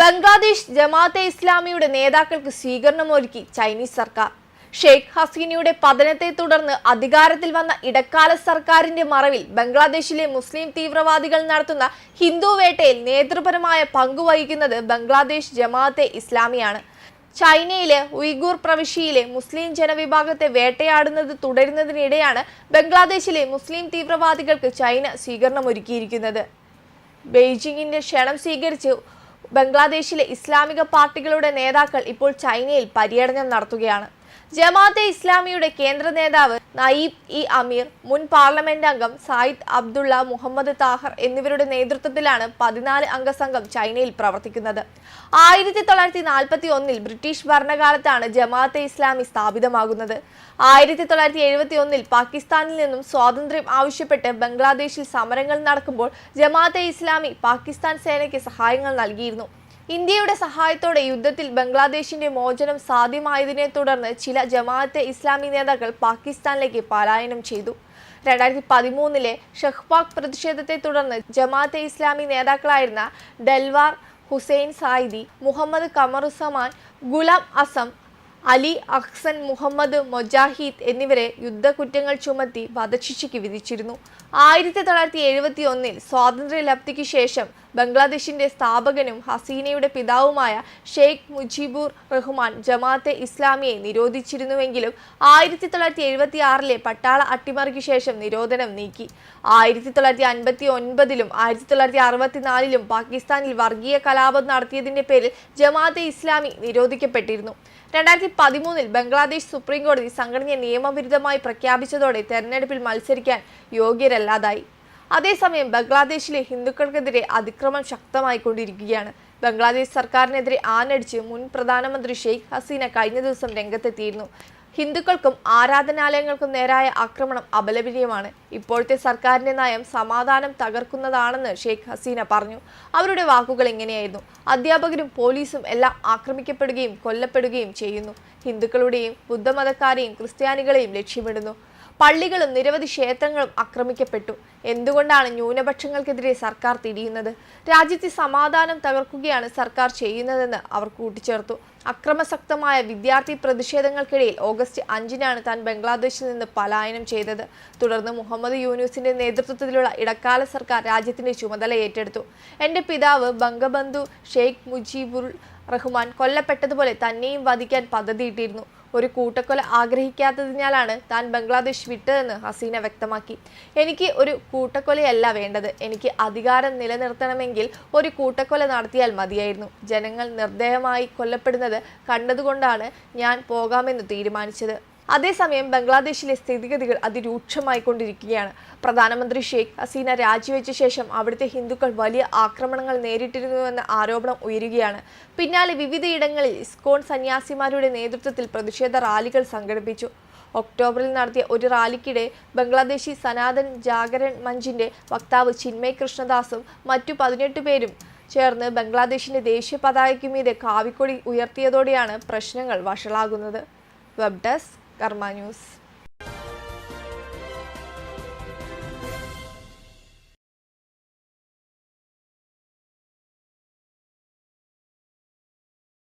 ബംഗ്ലാദേശ് ജമാഅത്തെ ഇസ്ലാമിയുടെ നേതാക്കൾക്ക് സ്വീകരണമൊരുക്കി ചൈനീസ് സർക്കാർ. ഷെയ്ഖ് ഹസീനയുടെ പതനത്തെ തുടർന്ന് അധികാരത്തിൽ വന്ന ഇടക്കാല സർക്കാരിന്റെ മറവിൽ ബംഗ്ലാദേശിലെ മുസ്ലിം തീവ്രവാദികൾ നടത്തുന്ന ഹിന്ദു വേട്ടയിൽ നേതൃപരമായ പങ്കുവഹിക്കുന്നത് ബംഗ്ലാദേശ് ജമാഅത്തെ ഇസ്ലാമിയാണ്. ചൈനയിലെ ഉയ്ഗൂർ പ്രവിശ്യയിലെ മുസ്ലിം ജനവിഭാഗത്തെ വേട്ടയാടുന്നത് തുടരുന്നതിനിടെയാണ് ബംഗ്ലാദേശിലെ മുസ്ലിം തീവ്രവാദികൾക്ക് ചൈന സ്വീകരണമൊരുക്കിയിരിക്കുന്നത്. ബെയ്ജിങ്ങിന്റെ ക്ഷണം സ്വീകരിച്ച് ബംഗ്ലാദേശിലെ ഇസ്ലാമിക പാർട്ടികളുടെ നേതാക്കൾ ഇപ്പോൾ ചൈനയിൽ പര്യടനം നടത്തുകയാണ്. ജമാഅത്തെ ഇസ്ലാമിയുടെ കേന്ദ്ര നേതാവ് നയീബ് ഇ അമീർ, മുൻ പാർലമെന്റ് അംഗം സായിദ് അബ്ദുള്ള മുഹമ്മദ് താഹർ എന്നിവരുടെ നേതൃത്വത്തിലാണ് 14 അംഗ സംഘം ചൈനയിൽ പ്രവർത്തിക്കുന്നത്. 1941 ബ്രിട്ടീഷ് ഭരണകാലത്താണ് ജമാഅത്തെ ഇസ്ലാമി സ്ഥാപിതമാകുന്നത്. 1971 പാകിസ്ഥാനിൽ നിന്നും സ്വാതന്ത്ര്യം ആവശ്യപ്പെട്ട് ബംഗ്ലാദേശിൽ സമരങ്ങൾ നടക്കുമ്പോൾ ജമാഅത്തെ ഇസ്ലാമി പാകിസ്ഥാൻ സേനയ്ക്ക് സഹായങ്ങൾ നൽകിയിരുന്നു. ഇന്ത്യയുടെ സഹായത്തോടെ യുദ്ധത്തിൽ ബംഗ്ലാദേശിന്റെ മോചനം സാധ്യമായതിനെ തുടർന്ന് ചില ജമാഅത്തെ ഇസ്ലാമി നേതാക്കൾ പാകിസ്ഥാനിലേക്ക് പലായനം ചെയ്തു. 2013 ഷഹ്ബാഗ് പ്രതിഷേധത്തെ തുടർന്ന് ജമാഅത്തെ ഇസ്ലാമി നേതാക്കളായിരുന്ന ഡൽവാർ ഹുസൈൻ സായിദി, മുഹമ്മദ് കമറുസമാൻ, ഗുലാം അസം, അലി അഹ്സൻ മുഹമ്മദ് മൊജാഹിദ് എന്നിവരെ യുദ്ധക്കുറ്റങ്ങൾ ചുമത്തി വധശിക്ഷയ്ക്ക് വിധിച്ചിരുന്നു. 1971 സ്വാതന്ത്ര്യലബ്ധിക്ക് ശേഷം ബംഗ്ലാദേശിന്റെ സ്ഥാപകനും ഹസീനയുടെ പിതാവുമായ ഷെയ്ഖ് മുജീബുർ റഹ്മാൻ ജമാഅത്തെ ഇസ്ലാമിയെ നിരോധിച്ചിരുന്നുവെങ്കിലും 1976 പട്ടാള അട്ടിമറിക്ക് ശേഷം നിരോധനം നീക്കി. 1959 1964 പാകിസ്ഥാനിൽ വർഗീയ കലാപം നടത്തിയതിന്റെ പേരിൽ ജമാഅത്തെ ഇസ്ലാമി നിരോധിക്കപ്പെട്ടിരുന്നു. 2013 ബംഗ്ലാദേശ് സുപ്രീം കോടതി സംഘടനയെ നിയമവിരുദ്ധമായി പ്രഖ്യാപിച്ചതോടെ തെരഞ്ഞെടുപ്പിൽ മത്സരിക്കാൻ യോഗ്യരല്ലാതായി. അതേസമയം ബംഗ്ലാദേശിലെ ഹിന്ദുക്കൾക്കെതിരെ അതിക്രമം ശക്തമായിക്കൊണ്ടിരിക്കുകയാണ്. ബംഗ്ലാദേശ് സർക്കാരിനെതിരെ ആഞ്ഞടിച്ച് മുൻ പ്രധാനമന്ത്രി ഷെയ്ഖ് ഹസീന കഴിഞ്ഞ ദിവസം രംഗത്തെത്തിയിരുന്നു. ഹിന്ദുക്കൾക്കും ആരാധനാലയങ്ങൾക്കും നേരായ ആക്രമണം അപലപനീയമാണ്. ഇപ്പോഴത്തെ സർക്കാരിന്റെ നയം സമാധാനം തകർക്കുന്നതാണെന്ന് ഷെയ്ഖ് ഹസീന പറഞ്ഞു. അവരുടെ വാക്കുകൾ ഇങ്ങനെയായിരുന്നു: അധ്യാപകരും പോലീസും എല്ലാം ആക്രമിക്കപ്പെടുകയും കൊല്ലപ്പെടുകയും ചെയ്യുന്നു. ഹിന്ദുക്കളുടെയും ബുദ്ധമതക്കാരെയും ക്രിസ്ത്യാനികളെയും ലക്ഷ്യമിടുന്നു. പള്ളികളും നിരവധി ക്ഷേത്രങ്ങളും ആക്രമിക്കപ്പെട്ടു. എന്തുകൊണ്ടാണ് ന്യൂനപക്ഷങ്ങൾക്കെതിരെ സർക്കാർ തിരിയുന്നത്? രാജ്യത്തെ സമാധാനം തകർക്കുകയാണ് സർക്കാർ ചെയ്യുന്നതെന്ന് അവർ കൂട്ടിച്ചേർത്തു. അക്രമസക്തമായ വിദ്യാർത്ഥി പ്രതിഷേധങ്ങൾക്കിടയിൽ ഓഗസ്റ്റ് 5 താൻ ബംഗ്ലാദേശിൽ നിന്ന് പലായനം ചെയ്തത്. തുടർന്ന് മുഹമ്മദ് യൂനുസിന്റെ നേതൃത്വത്തിലുള്ള ഇടക്കാല സർക്കാർ രാജ്യത്തിന്റെ ചുമതല ഏറ്റെടുത്തു. എന്റെ പിതാവ് ബംഗബന്ധു ഷെയ്ഖ് മുജീബുർ റഹ്മാൻ കൊല്ലപ്പെട്ടതുപോലെ തന്നെയും വധിക്കാൻ പദ്ധതിയിട്ടിരുന്നു. ഒരു കൂട്ടക്കൊല ആഗ്രഹിക്കാത്തതിനാലാണ് താൻ ബംഗ്ലാദേശ് വിട്ടതെന്ന് ഹസീന വ്യക്തമാക്കി. എനിക്ക് ഒരു കൂട്ടക്കൊലയല്ല വേണ്ടത്. എനിക്ക് അധികാരം നിലനിർത്തണമെങ്കിൽ ഒരു കൂട്ടക്കൊല നടത്തിയാൽ മതിയായിരുന്നു. ജനങ്ങൾ നിർദ്ദയമായി കൊല്ലപ്പെടുന്നത് കണ്ടതുകൊണ്ടാണ് ഞാൻ പോകാമെന്ന് തീരുമാനിച്ചത്. അതേസമയം ബംഗ്ലാദേശിലെ സ്ഥിതിഗതികൾ അതിരൂക്ഷമായിക്കൊണ്ടിരിക്കുകയാണ്. പ്രധാനമന്ത്രി ഷെയ്ഖ് ഹസീന രാജിവെച്ച ശേഷം അവിടുത്തെ ഹിന്ദുക്കൾ വലിയ ആക്രമണങ്ങൾ നേരിട്ടിരുന്നുവെന്ന ആരോപണം ഉയരുകയാണ്. പിന്നാലെ വിവിധയിടങ്ങളിൽ ഇസ്കോൺ സന്യാസിമാരുടെ നേതൃത്വത്തിൽ പ്രതിഷേധ റാലികൾ സംഘടിപ്പിച്ചു. ഒക്ടോബറിൽ നടത്തിയ ഒരു റാലിക്കിടെ ബംഗ്ലാദേശി സനാതൻ ജാഗരൺ മഞ്ചിന്റെ വക്താവ് ചിന്മയ് കൃഷ്ണദാസും മറ്റു 18 പേരും ചേർന്ന് ബംഗ്ലാദേശിന്റെ ദേശീയ പതാകയ്ക്കുമീതെ കാവിക്കൊടി ഉയർത്തിയതോടെയാണ് പ്രശ്നങ്ങൾ വഷളാകുന്നത്. വെബ് ഡെസ്ക് കർമ്മ ന്യൂസ്.